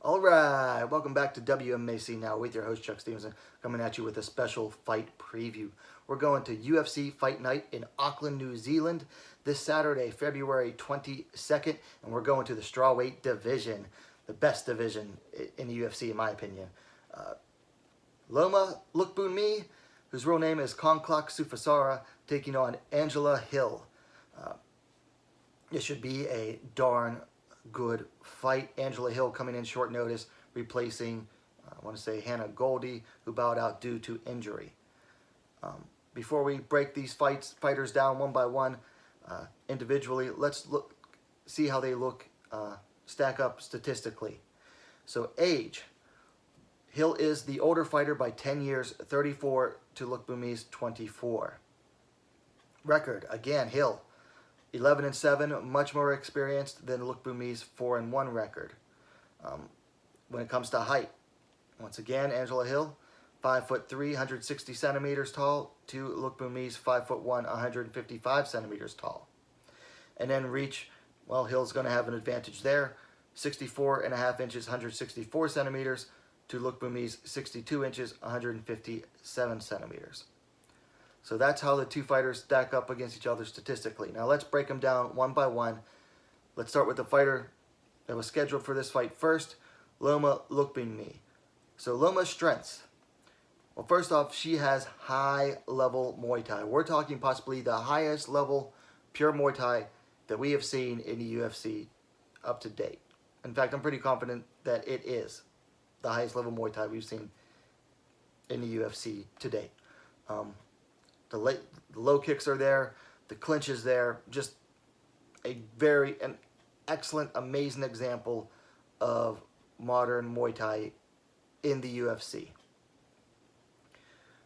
All right, welcome back to WMMA now with your host Chuck Stevenson, coming at you with a special fight preview. We're going to UFC Fight Night in Auckland, New Zealand this Saturday, February 22nd, and we're going to the strawweight division, the best division in the UFC in my opinion. Loma Lookboonmee, whose real name is Konklak Sufasara, taking on Angela Hill. This should be a darn good fight. Angela Hill coming in short notice, replacing, I want to say, Hannah Goldie, who bowed out due to injury. Before we break these fighters down one by one, individually, let's see how they stack up statistically. So age, Hill is the older fighter by 10 years, 34 to Lookboonmee's 24. Record, again, Hill 11-7, much more experienced than Lookboonmee's 4-1 record. When it comes to height, once again, Angela Hill, 5'3", 160 centimeters tall, to Lookboonmee's 5'1", 155 centimeters tall. And then reach, well, Hill's going to have an advantage there, 64.5 inches, 164 centimeters, to Lookboonmee's 62 inches, 157 centimeters. So that's how the two fighters stack up against each other statistically. Now let's break them down one by one. Let's start with the fighter that was scheduled for this fight first, Loma Lookboonmee. So Loma's strengths. Well, first off, she has high-level Muay Thai. We're talking possibly the highest level pure Muay Thai that we have seen in the UFC up to date. In fact, I'm pretty confident that it is the highest level Muay Thai we've seen in the UFC to date. The low kicks are there, the clinch is there, just an excellent, amazing example of modern Muay Thai in the UFC.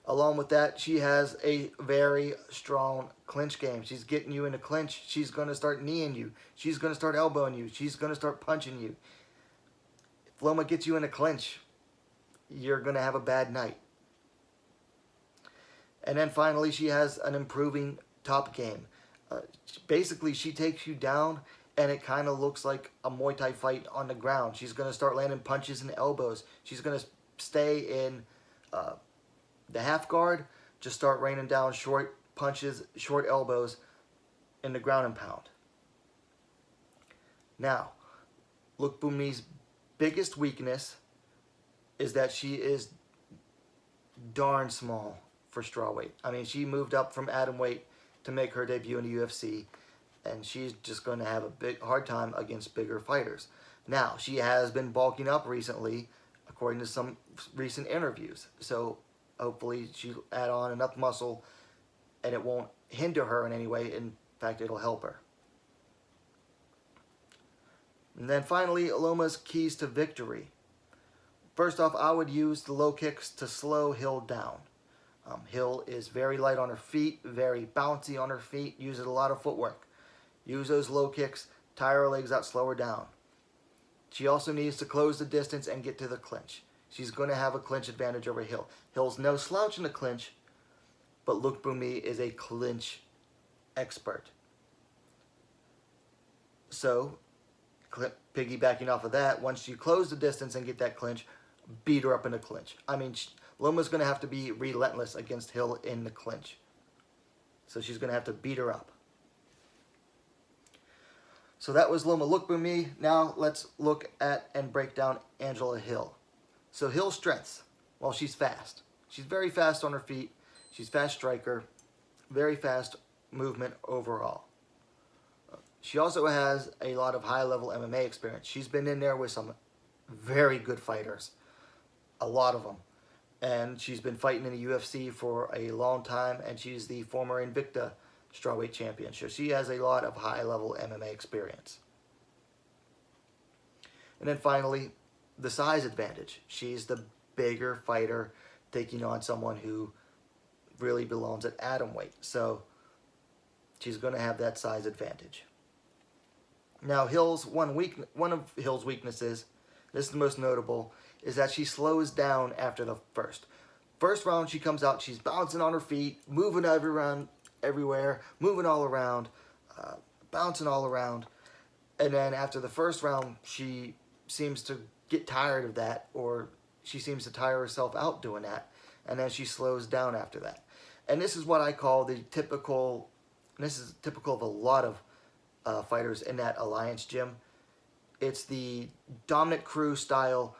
Along with that, she has a very strong clinch game. She's getting you in a clinch. She's going to start kneeing you. She's going to start elbowing you. She's going to start punching you. If Loma gets you in a clinch, you're going to have a bad night. And then finally, she has an improving top game. Basically, she takes you down, and it kind of looks like a Muay Thai fight on the ground. She's going to start landing punches and elbows. She's going to stay in the half guard, just start raining down short punches, short elbows in the ground and pound. Now, Lookboonmee's biggest weakness is that she is darn small for strawweight. I mean, she moved up from atomweight to make her debut in the UFC, and she's just going to have a hard time against bigger fighters. Now, she has been bulking up recently, according to some recent interviews. So hopefully she'll add on enough muscle and it won't hinder her in any way. In fact, it'll help her. And then finally, Loma's keys to victory. First off, I would use the low kicks to slow Hill down. Hill is very light on her feet, very bouncy on her feet, uses a lot of footwork. Use those low kicks, tire her legs out, slow her down. She also needs to close the distance and get to the clinch. She's going to have a clinch advantage over Hill. Hill's no slouch in the clinch, but Lookboonmee is a clinch expert. So, piggybacking off of that, once you close the distance and get that clinch, beat her up in the clinch. I mean, Loma's going to have to be relentless against Hill in the clinch. So she's going to have to beat her up. So that was Loma Lookboonmee. Now let's look at and break down Angela Hill. So Hill's strengths. Well, she's fast. She's very fast on her feet. She's fast striker. Very fast movement overall. She also has a lot of high-level MMA experience. She's been in there with some very good fighters. A lot of them. And she's been fighting in the UFC for a long time, and she's the former Invicta strawweight champion. So she has a lot of high-level MMA experience. And then finally, the size advantage. She's the bigger fighter taking on someone who really belongs at atomweight. So she's going to have that size advantage. Now, one of Hill's weaknesses, this is the most notable, is that she slows down after the first. First round, she comes out, she's bouncing on her feet, moving everywhere, moving all around, bouncing all around. And then after the first round, she seems to get tired of that, or she seems to tire herself out doing that, and then she slows down after that. And this is what I call the typical, and this is typical of a lot of fighters in that alliance gym. It's the dominant crew style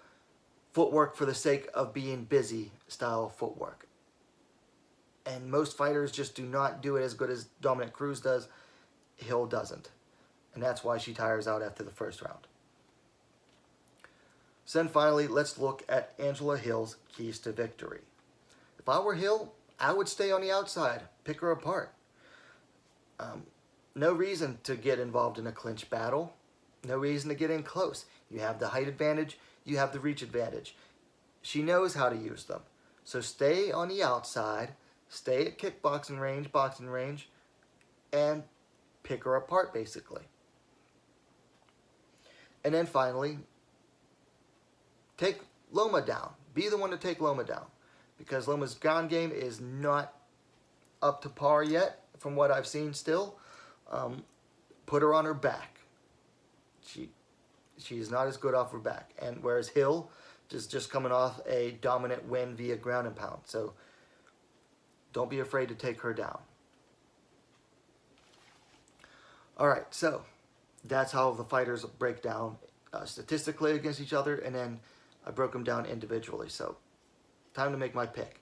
footwork for the sake of being busy style footwork. And most fighters just do not do it as good as Dominic Cruz does. Hill doesn't. And that's why she tires out after the first round. So then finally, let's look at Angela Hill's keys to victory. If I were Hill, I would stay on the outside, pick her apart. No reason to get involved in a clinch battle. No reason to get in close. You have the height advantage, you have the reach advantage. She knows how to use them. So stay on the outside, stay at kickboxing range, boxing range, and pick her apart basically. And then finally, take Loma down. Be the one to take Loma down. Because Loma's ground game is not up to par yet, from what I've seen still. Put her on her back. She's not as good off her back. And whereas Hill is just coming off a dominant win via ground and pound. So don't be afraid to take her down. Alright, so that's how the fighters break down statistically against each other, and then I broke them down individually. So time to make my pick.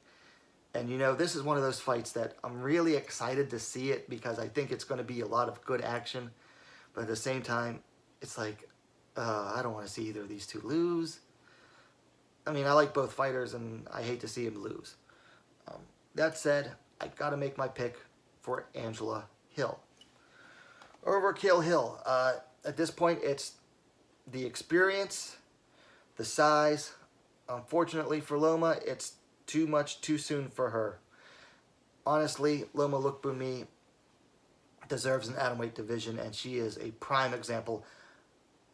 And you know, this is one of those fights that I'm really excited to see it because I think it's going to be a lot of good action. But at the same time, it's like, I don't want to see either of these two lose. I mean, I like both fighters and I hate to see them lose. That said, I got to make my pick for Angela Hill. Overkill Hill. At this point, it's the experience, the size. Unfortunately for Loma, it's too much too soon for her. Honestly, Loma Lookboonmee deserves an atomweight division, and she is a prime example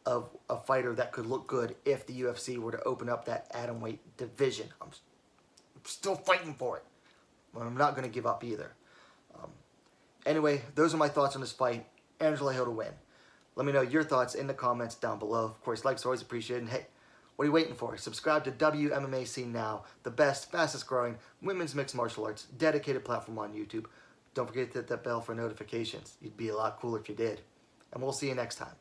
of a fighter that could look good if the UFC were to open up that atomweight division. I'm still fighting for it. But I'm not going to give up either. Anyway, those are my thoughts on this fight. Angela Hill to win. Let me know your thoughts in the comments down below. Of course, likes are always appreciated. And hey, what are you waiting for? Subscribe to WMMA Scene Now, the best, fastest growing women's mixed martial arts dedicated platform on YouTube. Don't forget to hit that bell for notifications. You'd be a lot cooler if you did. And we'll see you next time.